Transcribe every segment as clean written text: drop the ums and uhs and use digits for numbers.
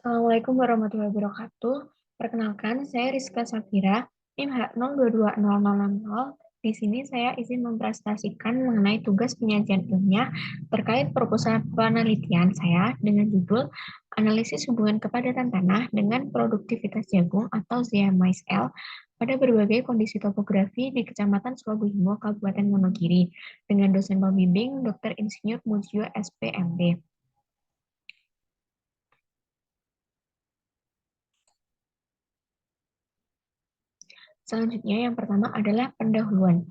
Assalamualaikum warahmatullahi wabarakatuh. Perkenalkan, saya Rizka Safira, NIM H022060. Di sini saya izin mempresentasikan mengenai tugas penyajian ilmiah terkait proposal penelitian saya dengan judul Analisis Hubungan Kepadatan Tanah dengan Produktivitas Jagung atau ZMISL pada berbagai kondisi topografi di Kecamatan Sulaguhimo, Kabupaten Wonogiri, dengan dosen pembimbing Dr. Insinyur Mujio SPMB. Selanjutnya, yang pertama adalah pendahuluan.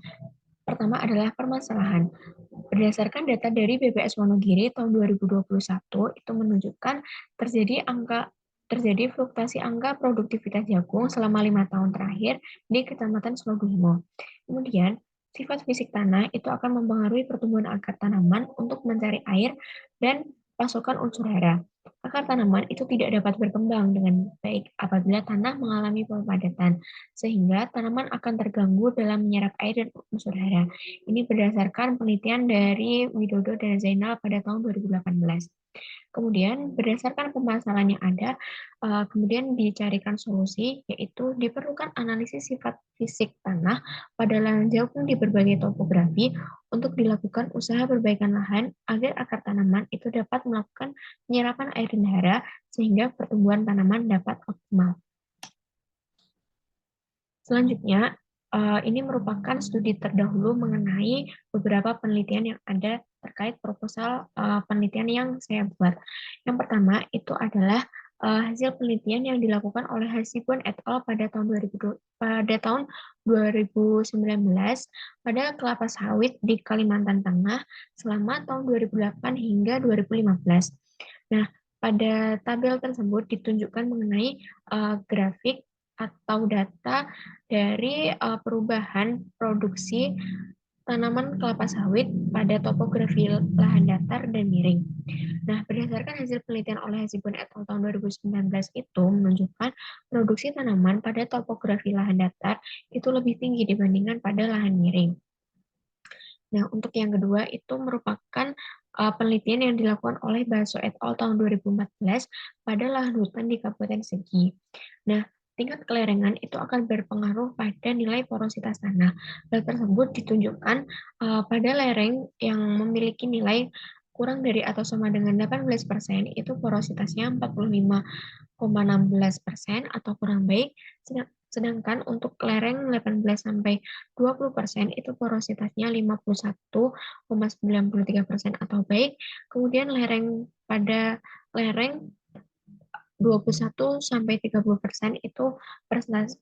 Pertama adalah permasalahan. Berdasarkan data dari BPS Wonogiri tahun 2021, itu menunjukkan terjadi fluktuasi angka produktivitas jagung selama 5 tahun terakhir di Kecamatan Sulaguhimo. Kemudian, sifat fisik tanah itu akan mempengaruhi pertumbuhan akar tanaman untuk mencari air dan pasokan unsur hara. Akar tanaman itu tidak dapat berkembang dengan baik apabila tanah mengalami pemadatan, sehingga tanaman akan terganggu dalam menyerap air dan unsur hara. Ini berdasarkan penelitian dari Widodo dan Zainal pada tahun 2018. Kemudian berdasarkan permasalahan yang ada, kemudian dicarikan solusi, yaitu diperlukan analisis sifat fisik tanah pada lahan jagung di berbagai topografi untuk dilakukan usaha perbaikan lahan agar akar tanaman itu dapat melakukan penyerapan air dan hara sehingga pertumbuhan tanaman dapat optimal. Selanjutnya, ini merupakan studi terdahulu mengenai beberapa penelitian yang ada terkait proposal penelitian yang saya buat. Yang pertama itu adalah hasil penelitian yang dilakukan oleh Hasibuan et al. Pada tahun 2019 pada kelapa sawit di Kalimantan Tengah selama tahun 2008 hingga 2015. Nah, pada tabel tersebut ditunjukkan mengenai grafik atau data dari perubahan produksi tanaman kelapa sawit pada topografi lahan datar dan miring. Nah, berdasarkan hasil penelitian oleh Hasibuan et al. Tahun 2019 itu menunjukkan produksi tanaman pada topografi lahan datar itu lebih tinggi dibandingkan pada lahan miring. Nah, untuk yang kedua itu merupakan penelitian yang dilakukan oleh Baso et al. Tahun 2014 pada lahan hutan di Kabupaten Segi. Nah, tingkat kelerengan itu akan berpengaruh pada nilai porositas tanah. Hal tersebut ditunjukkan pada lereng yang memiliki nilai kurang dari atau sama dengan 18%, itu porositasnya 45,16% atau kurang baik, sedangkan untuk lereng 18-20% itu porositasnya 51,93% atau baik. Kemudian lereng 21-30% itu persentase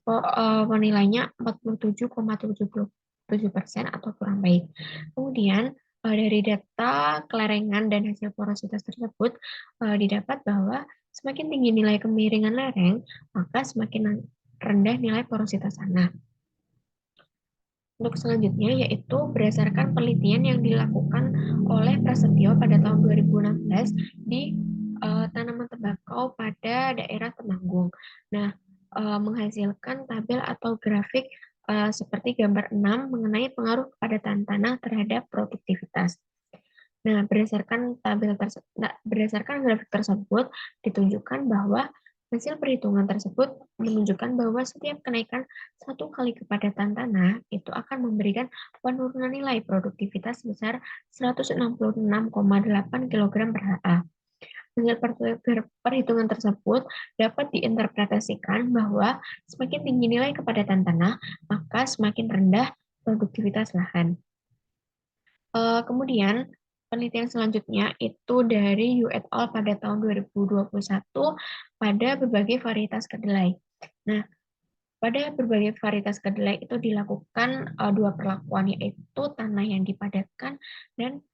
nilainya 47,77% atau kurang baik. Kemudian dari data kelerengan dan hasil porositas tersebut didapat bahwa semakin tinggi nilai kemiringan lereng, maka semakin rendah nilai porositas tanah. Untuk selanjutnya yaitu berdasarkan penelitian yang dilakukan oleh Prasetyo pada tahun 2016 di tanaman tembakau pada daerah Temanggung. Nah, menghasilkan tabel atau grafik seperti gambar 6 mengenai pengaruh kepadatan tanah terhadap produktivitas. Nah, berdasarkan grafik tersebut ditunjukkan bahwa hasil perhitungan tersebut menunjukkan bahwa setiap kenaikan 1 kali kepadatan tanah itu akan memberikan penurunan nilai produktivitas sebesar 166,8 kg per ha. Hasil perhitungan tersebut dapat diinterpretasikan bahwa semakin tinggi nilai kepadatan tanah, maka semakin rendah produktivitas lahan. Kemudian penelitian selanjutnya itu dari Yu et al. Pada tahun 2021 pada berbagai varietas kedelai. Nah, pada berbagai varietas kedelai itu dilakukan dua perlakuan, yaitu tanah yang dipadatkan dan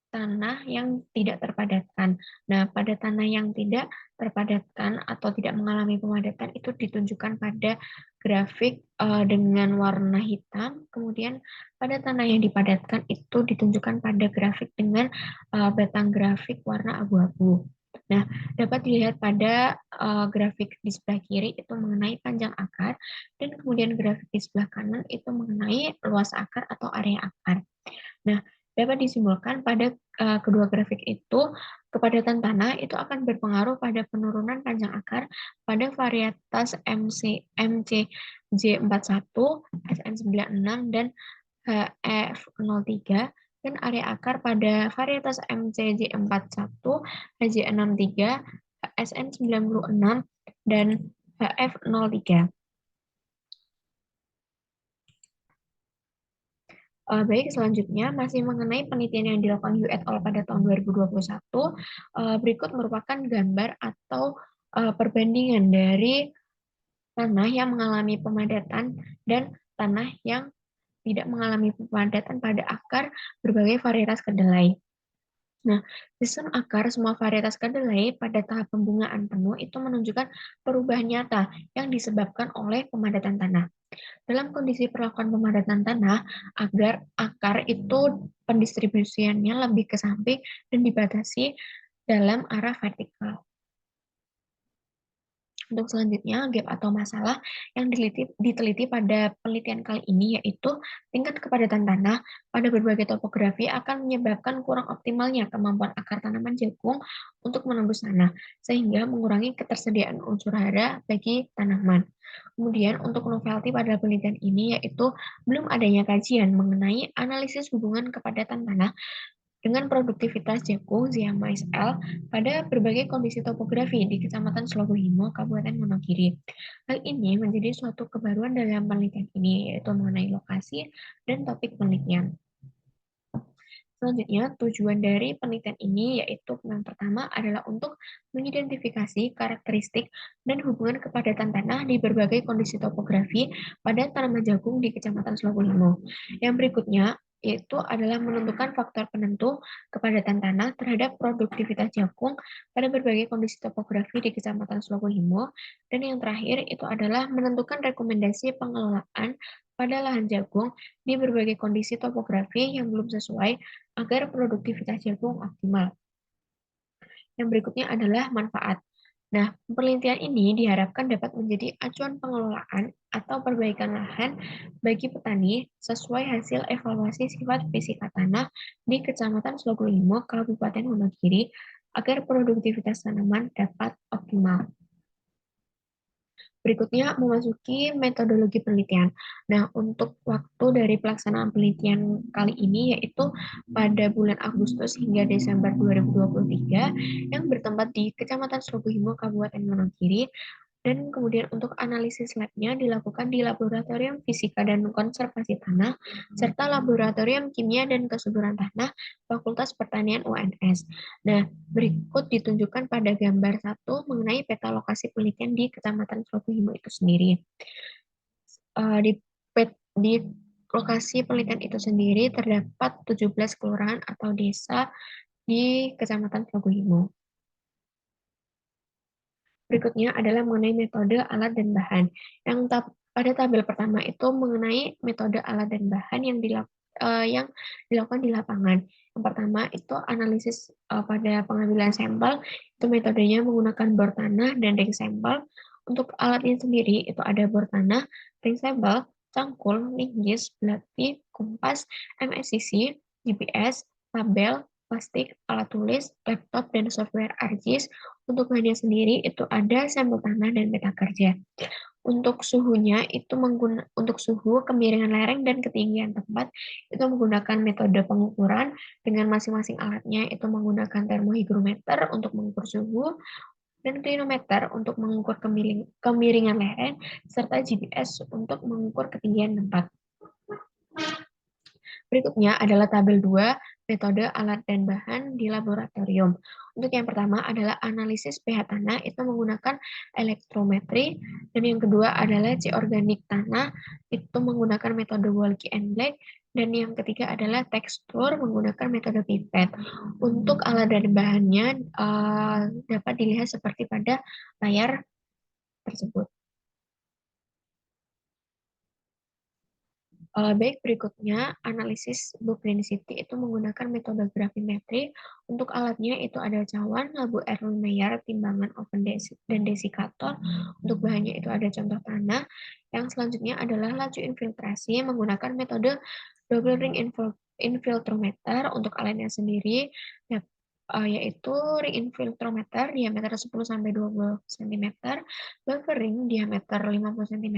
tanah yang tidak terpadatkan. Nah, pada tanah yang tidak terpadatkan atau tidak mengalami pemadatan itu ditunjukkan pada grafik dengan warna hitam. Kemudian pada tanah yang dipadatkan itu ditunjukkan pada grafik dengan batang grafik warna abu-abu. Nah, dapat dilihat pada grafik di sebelah kiri itu mengenai panjang akar, dan kemudian grafik di sebelah kanan itu mengenai luas akar atau area akar. Nah, dapat disimpulkan pada kedua grafik itu Kepadatan tanah itu akan berpengaruh pada penurunan panjang akar pada varietas MCJ41, SN96, dan HF03, dan area akar pada varietas MCJ41, HJ63, SN96, dan HF03. Baik, selanjutnya masih mengenai penelitian yang dilakukan Yu et al. Pada tahun 2021, berikut merupakan gambar atau perbandingan dari tanah yang mengalami pemadatan dan tanah yang tidak mengalami pemadatan pada akar berbagai varietas kedelai. Nah, sistem akar semua varietas kedelai pada tahap pembungaan penuh itu menunjukkan perubahan nyata yang disebabkan oleh pemadatan tanah. Dalam kondisi perlakuan pemadatan tanah, agar akar itu pendistribusiannya lebih ke samping dan dibatasi dalam arah vertikal. Untuk selanjutnya, gap atau masalah yang diteliti pada penelitian kali ini yaitu tingkat kepadatan tanah pada berbagai topografi akan menyebabkan kurang optimalnya kemampuan akar tanaman jagung untuk menembus tanah, sehingga mengurangi ketersediaan unsur hara bagi tanaman. Kemudian untuk novelty pada penelitian ini yaitu belum adanya kajian mengenai analisis hubungan kepadatan tanah dengan produktivitas jagung Zia Mais L pada berbagai kondisi topografi di Kecamatan Slogohimo, Kabupaten Wonogiri. Hal ini menjadi suatu kebaruan dalam penelitian ini, yaitu mengenai lokasi dan topik penelitian. Selanjutnya, tujuan dari penelitian ini yaitu yang pertama adalah untuk mengidentifikasi karakteristik dan hubungan kepadatan tanah di berbagai kondisi topografi pada tanaman jagung di Kecamatan Slogohimo. Yang berikutnya yaitu adalah menentukan faktor penentu kepadatan tanah terhadap produktivitas jagung pada berbagai kondisi topografi di Kecamatan Slogohimo. Dan yang terakhir itu adalah menentukan rekomendasi pengelolaan pada lahan jagung di berbagai kondisi topografi yang belum sesuai agar produktivitas jagung optimal. Yang berikutnya adalah manfaat. Nah, penelitian ini diharapkan dapat menjadi acuan pengelolaan atau perbaikan lahan bagi petani sesuai hasil evaluasi sifat fisika tanah di Kecamatan Slogohimo, Kabupaten Wonogiri, agar produktivitas tanaman dapat optimal. Berikutnya memasuki metodologi penelitian. Nah, untuk waktu dari pelaksanaan penelitian kali ini yaitu pada bulan Agustus hingga Desember 2023 yang bertempat di Kecamatan Slogohimo, Kabupaten Wonogiri. Dan kemudian untuk analisis labnya dilakukan di Laboratorium Fisika dan Konservasi Tanah, serta Laboratorium Kimia dan Kesuburan Tanah, Fakultas Pertanian UNS. Nah, berikut ditunjukkan pada gambar 1 mengenai peta lokasi penelitian di Kecamatan Slogohimo itu sendiri. Di lokasi penelitian itu sendiri terdapat 17 kelurahan atau desa di Kecamatan Slogohimo. Berikutnya adalah mengenai metode, alat, dan bahan. Pada tabel pertama itu mengenai metode, alat, dan bahan yang dilakukan di lapangan. Yang pertama itu analisis pada pengambilan sampel, itu metodenya menggunakan bor tanah dan ring sampel. Untuk alatnya sendiri itu ada bor tanah, ring sampel, cangkul, linggis, belati, kompas, MSCC, GPS, tabel, plastik, alat tulis, laptop, dan software ArcGIS. Untuk bahannya sendiri itu ada sampel tanah dan peta kerja. Untuk suhunya itu untuk suhu, kemiringan lereng, dan ketinggian tempat itu menggunakan metode pengukuran dengan masing-masing alatnya itu menggunakan termohigrometer untuk mengukur suhu dan klinometer untuk mengukur kemiringan lereng serta GPS untuk mengukur ketinggian tempat. Berikutnya adalah tabel 2, metode, alat, dan bahan di laboratorium. Untuk yang pertama adalah analisis pH tanah, itu menggunakan elektrometri, dan yang kedua adalah C organik tanah, itu menggunakan metode Walkie and Black, dan yang ketiga adalah tekstur menggunakan metode pipet. Untuk alat dan bahannya dapat dilihat seperti pada layar tersebut. Baik, berikutnya analisis book density itu menggunakan metode gravimetri. Untuk alatnya itu ada cawan, labu Erlenmeyer, timbangan oven dan desikator. Untuk bahannya itu ada contoh tanah. Yang selanjutnya adalah laju infiltrasi menggunakan metode double ring infiltrometer. Untuk alatnya sendiri yaitu ring infiltrometer diameter 10-20 cm, buffering diameter 50 cm,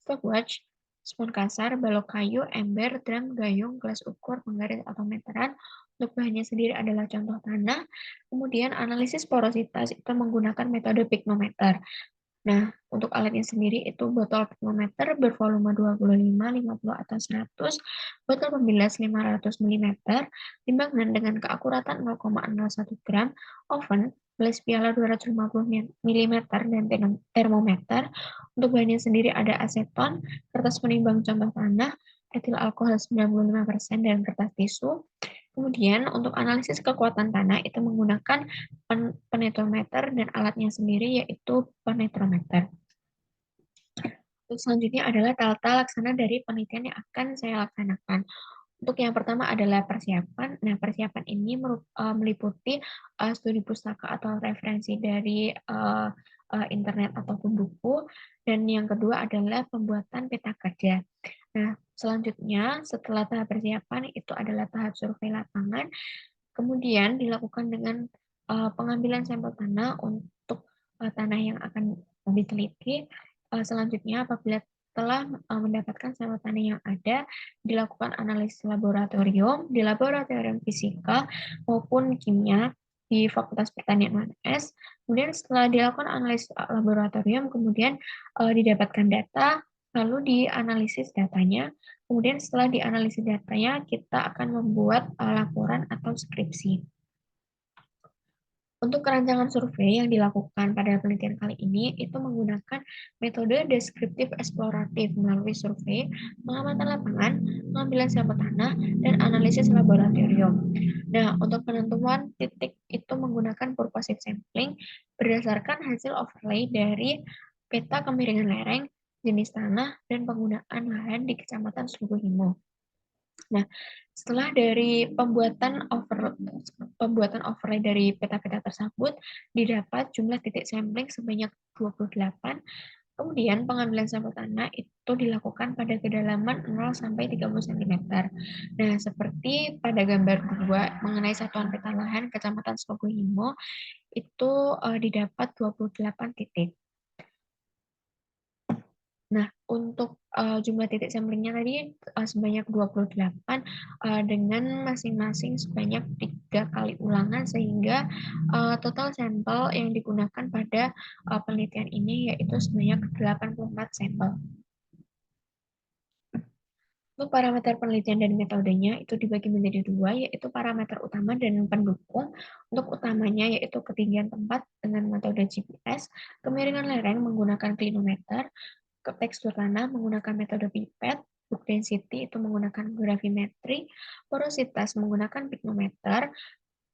stopwatch, spon kasar, balok kayu, ember, drum, gayung, gelas ukur, penggaris atau meteran. Untuk bahannya sendiri adalah contoh tanah. Kemudian analisis porositas itu menggunakan metode pignometer. Nah, untuk alatnya sendiri itu botol pignometer bervolume 25, 50, atau 100, botol pembilas 500 ml, timbangan dengan keakuratan 0,01 gram, oven, gelas piala 250 ml, dan termometer. Untuk bahannya sendiri ada aseton, kertas penimbang contoh tanah, etil alkohol 95%, dan kertas tisu. Kemudian untuk analisis kekuatan tanah itu menggunakan penetrometer dan alatnya sendiri yaitu penetrometer. Untuk selanjutnya adalah tata laksana dari penelitian yang akan saya laksanakan. Untuk yang pertama adalah persiapan. Nah, persiapan ini meliputi studi pustaka atau referensi dari internet ataupun buku. Dan yang kedua adalah pembuatan peta kerja. Nah, selanjutnya setelah tahap persiapan itu adalah tahap survei lapangan. Kemudian dilakukan dengan pengambilan sampel tanah untuk tanah yang akan diteliti. Selanjutnya, apabila telah mendapatkan sampel tanah yang ada, dilakukan analisis laboratorium di laboratorium fisika maupun kimia di Fakultas Pertanian UNS. Kemudian setelah dilakukan analisis laboratorium, kemudian didapatkan data, lalu dianalisis datanya. Kemudian setelah dianalisis datanya, kita akan membuat laporan atau skripsi. Untuk kerancangan survei yang dilakukan pada penelitian kali ini, itu menggunakan metode deskriptif eksploratif melalui survei, pengamatan lapangan, pengambilan sampel tanah, dan analisis laboratorium. Nah, untuk penentuan titik itu menggunakan purposive sampling berdasarkan hasil overlay dari peta kemiringan lereng, jenis tanah, dan penggunaan lahan di Kecamatan Suguhimo. Nah, setelah dari pembuatan overlay dari peta-peta tersebut, didapat jumlah titik sampling sebanyak 28. Kemudian pengambilan sampel tanah itu dilakukan pada kedalaman 0 sampai 30 cm. Nah, seperti pada gambar 2 mengenai satuan peta lahan Kecamatan Suguhimo itu didapat 28 titik. Nah, untuk jumlah titik samplingnya tadi sebanyak 28 dengan masing-masing sebanyak 3 kali ulangan sehingga total sampel yang digunakan pada penelitian ini yaitu sebanyak 84 sampel. Untuk parameter penelitian dan metodenya itu dibagi menjadi dua, yaitu parameter utama dan pendukung. Untuk utamanya yaitu ketinggian tempat dengan metode GPS, kemiringan lereng menggunakan klinometer, tekstur tanah menggunakan metode pipet, book density itu menggunakan gravimetri, porositas menggunakan pignometer,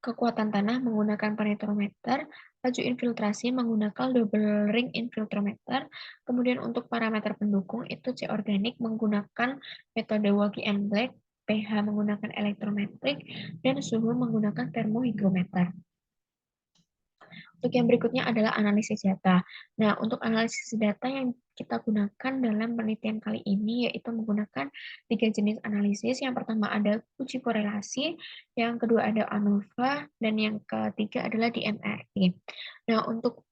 kekuatan tanah menggunakan penetrometer, laju infiltrasi menggunakan double ring infiltrometer, kemudian untuk parameter pendukung itu C organik menggunakan metode Woggy and Black, pH menggunakan elektrometrik, dan suhu menggunakan termohigrometer. Untuk yang berikutnya adalah analisis data. Nah, untuk analisis data yang kita gunakan dalam penelitian kali ini yaitu menggunakan 3 jenis analisis. Yang pertama ada uji korelasi, yang kedua ada ANOVA, dan yang ketiga adalah DMRT. Nah, untuk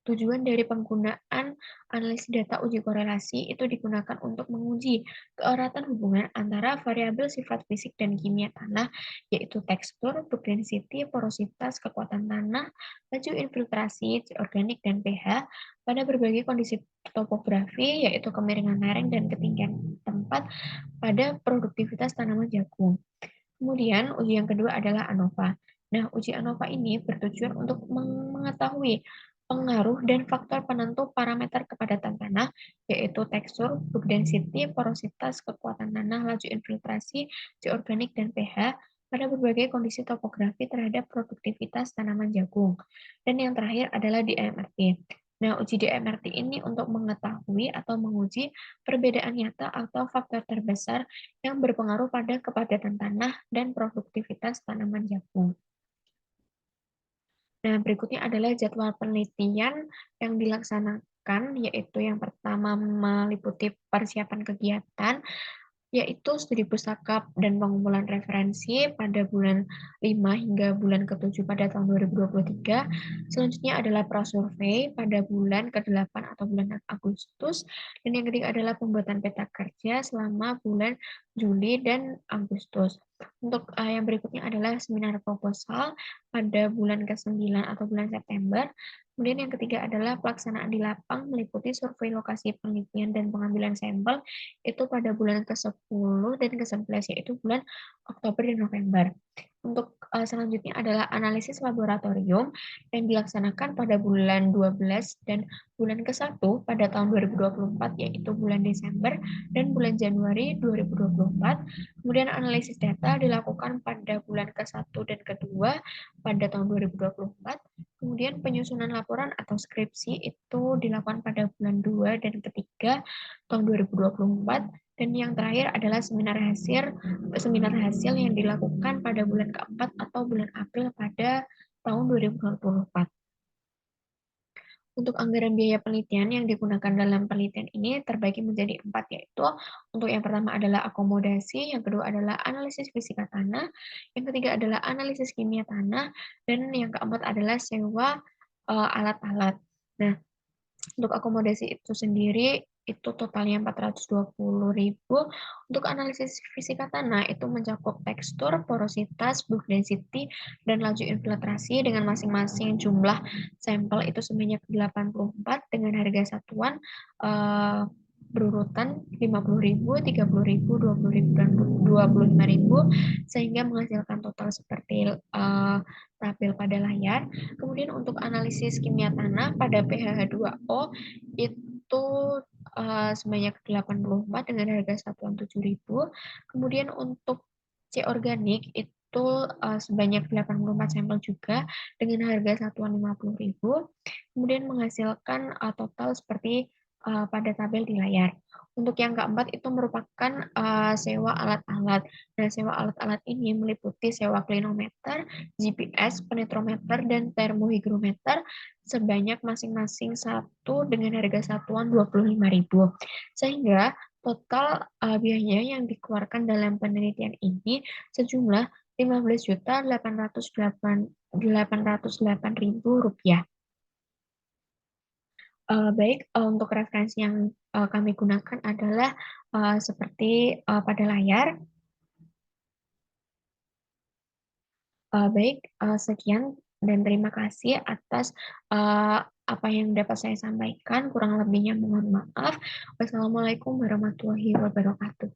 tujuan dari penggunaan analisis data uji korelasi itu digunakan untuk menguji keeratan hubungan antara variabel sifat fisik dan kimia tanah, yaitu tekstur, book density, porositas, kekuatan tanah, laju infiltrasi, organik, dan pH pada berbagai kondisi topografi, yaitu kemiringan lereng dan ketinggian tempat pada produktivitas tanaman jagung. Kemudian, uji yang kedua adalah ANOVA. Nah, uji ANOVA ini bertujuan untuk mengetahui pengaruh dan faktor penentu parameter kepadatan tanah, yaitu tekstur, book density, porositas, kekuatan tanah, laju infiltrasi, C organik, dan pH pada berbagai kondisi topografi terhadap produktivitas tanaman jagung. Dan yang terakhir adalah DMRT. Nah, uji DMRT ini untuk mengetahui atau menguji perbedaan nyata atau faktor terbesar yang berpengaruh pada kepadatan tanah dan produktivitas tanaman jagung. Nah, berikutnya adalah jadwal penelitian yang dilaksanakan, yaitu yang pertama meliputi persiapan kegiatan, yaitu studi pustaka dan pengumpulan referensi pada bulan 5 hingga bulan ke-7 pada tahun 2023. Selanjutnya adalah prasurvei pada bulan ke-8 atau bulan Agustus. Dan yang ketiga adalah pembuatan peta kerja selama bulan Juli dan Agustus. Untuk yang berikutnya adalah seminar proposal pada bulan ke-9 atau bulan September. Kemudian yang ketiga adalah pelaksanaan di lapang meliputi survei lokasi penelitian dan pengambilan sampel itu pada bulan ke-10 dan ke-11 yaitu bulan Oktober dan November. Untuk selanjutnya adalah analisis laboratorium yang dilaksanakan pada bulan 12 dan bulan ke-1 pada tahun 2024 yaitu bulan Desember dan bulan Januari 2024. Kemudian analisis data dilakukan pada bulan ke-1 dan ke-2 pada tahun 2024. Kemudian penyusunan laporan atau skripsi itu dilakukan pada bulan 2 dan ketiga tahun 2024. Dan yang terakhir adalah seminar hasil yang dilakukan pada bulan keempat atau bulan April pada tahun 2024. Untuk anggaran biaya penelitian yang digunakan dalam penelitian ini terbagi menjadi 4, yaitu untuk yang pertama adalah akomodasi, yang kedua adalah analisis fisika tanah, yang ketiga adalah analisis kimia tanah, dan yang keempat adalah sewa alat-alat. Nah, untuk akomodasi itu sendiri itu totalnya 420.000. Untuk analisis fisika tanah itu mencakup tekstur, porositas, bulk density, dan laju infiltrasi dengan masing-masing jumlah sampel itu sebanyak 84 dengan harga satuan berurutan 50.000, 30.000, 20.000, dan 25.000 sehingga menghasilkan total seperti tabel pada layar. Kemudian untuk analisis kimia tanah pada pH2O itu sebanyak 84 dengan harga satuan 7.000. Kemudian untuk C organik itu sebanyak 84 sampel juga dengan harga satuan 50.000. Kemudian menghasilkan total seperti pada tabel di layar. Untuk yang keempat itu merupakan sewa alat-alat. Nah, sewa alat-alat ini meliputi sewa klinometer, GPS, penetrometer, dan termohigrometer sebanyak masing-masing satu dengan harga satuan 25.000. Sehingga total biaya yang dikeluarkan dalam penelitian ini sejumlah 15.808.000 rupiah. Baik, untuk referensi yang kami gunakan adalah seperti pada layar. Baik, sekian dan terima kasih atas apa yang dapat saya sampaikan. Kurang lebihnya mohon maaf. Wassalamualaikum warahmatullahi wabarakatuh.